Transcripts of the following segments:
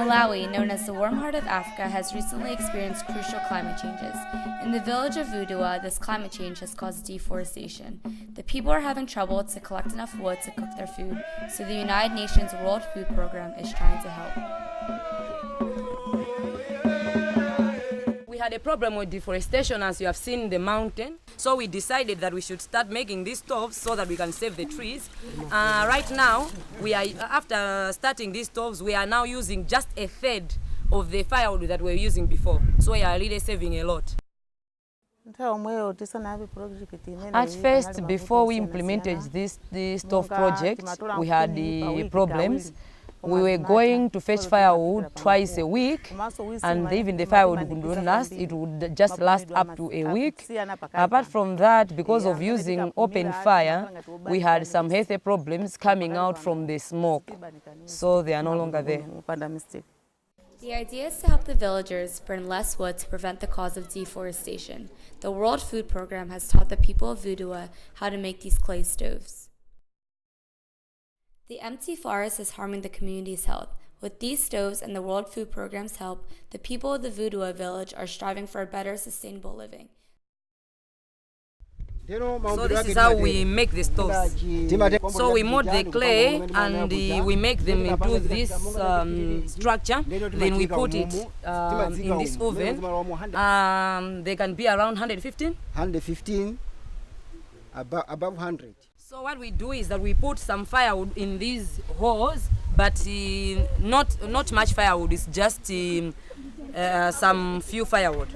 Malawi, known as the warm heart of Africa, has recently experienced crucial climate changes. In the village of Vudua, this climate change has caused deforestation. The people are having trouble to collect enough wood to cook their food, so the United Nations World Food Program is trying to help. We had a problem with deforestation, as you have seen in the mountain. So we decided that we should start making these stoves so that we can save the trees. Right now, after starting these stoves, we are now using just a third of the firewood that we were using before. So we are really saving a lot. At first, before we implemented this stove project, we had the problems. We were going to fetch firewood twice a week, and even the firewood would not last. It would just last up to a week. Apart from that, because of using open fire, we had some health problems coming out from the smoke, so they are no longer there. The idea is to help the villagers burn less wood to prevent the cause of deforestation. The World Food Program has taught the people of Vudua how to make these clay stoves. The empty forest is harming the community's health. With these stoves and the World Food Program's help, the people of the Vudua village are striving for a better sustainable living. So this is how we make the stoves. So we mold the clay and we make them into this structure. Then we put it in this oven. They can be around 115? 115, above 100. So what we do is that we put some firewood in these holes, but not much firewood. It's just some few firewood.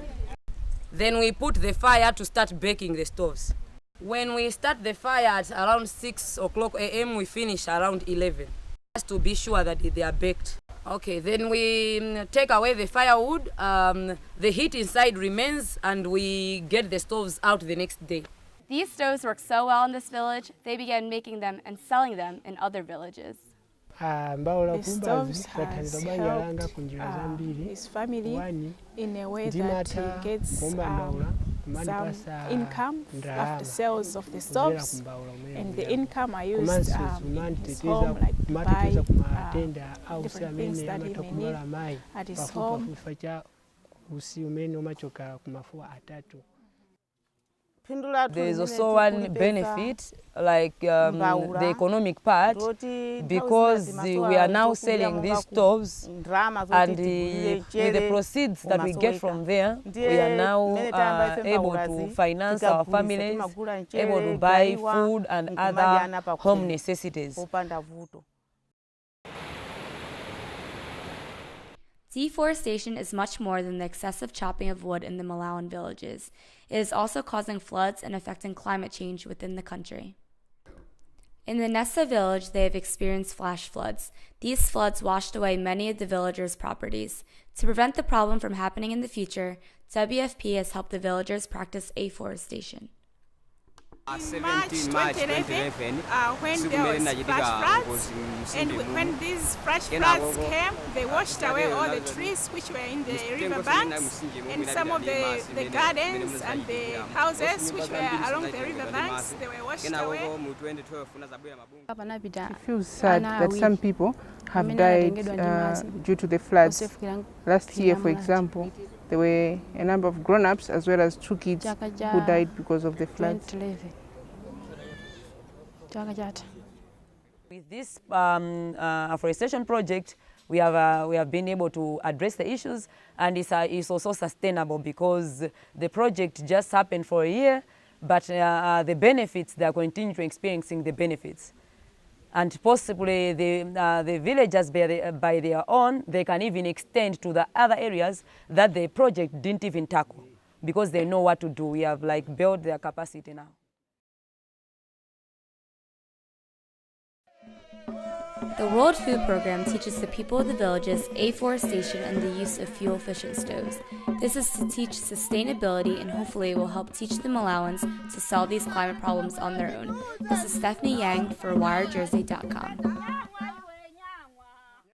Then we put the fire to start baking the stoves. When we start the fire at around 6 o'clock a.m., we finish around 11, just to be sure that they are baked. Okay, then we take away the firewood, the heat inside remains, and we get the stoves out the next day. These stoves work so well in this village, they began making them and selling them in other villages. The stoves has helped his family in a way that he gets some income after sales of the stoves, and the income I used in his home, like to buy different things that he may need at his home. There is also one benefit, like the economic part, because we are now selling these stoves, and with the proceeds that we get from there, we are now able to finance our families, able to buy food and other home necessities. Deforestation is much more than the excessive chopping of wood in the Malawian villages. It is also causing floods and affecting climate change within the country. In the Nessa village, they have experienced flash floods. These floods washed away many of the villagers' properties. To prevent the problem from happening in the future, WFP has helped the villagers practice afforestation. In March 2011, when there was flash floods, and when these flash floods came, they washed away all the trees which were in the river banks, and some of the gardens and the houses which were along the river banks, they were washed away. It feels sad that some people have died due to the floods. Last year, for example, there were a number of grown-ups as well as 2 kids who died because of the floods. With this afforestation project, we have been able to address the issues, and it's also sustainable because the project just happened for a year, but the benefits, they are continuing to experiencing the benefits. And possibly the villagers by their own, they can even extend to the other areas that the project didn't even tackle, because they know what to do. We have built their capacity now. The World Food Program teaches the people of the villages afforestation and the use of fuel-efficient stoves. This is to teach sustainability, and hopefully it will help teach the Malawans to solve these climate problems on their own. This is Stephanie Yang for WiredJersey.com.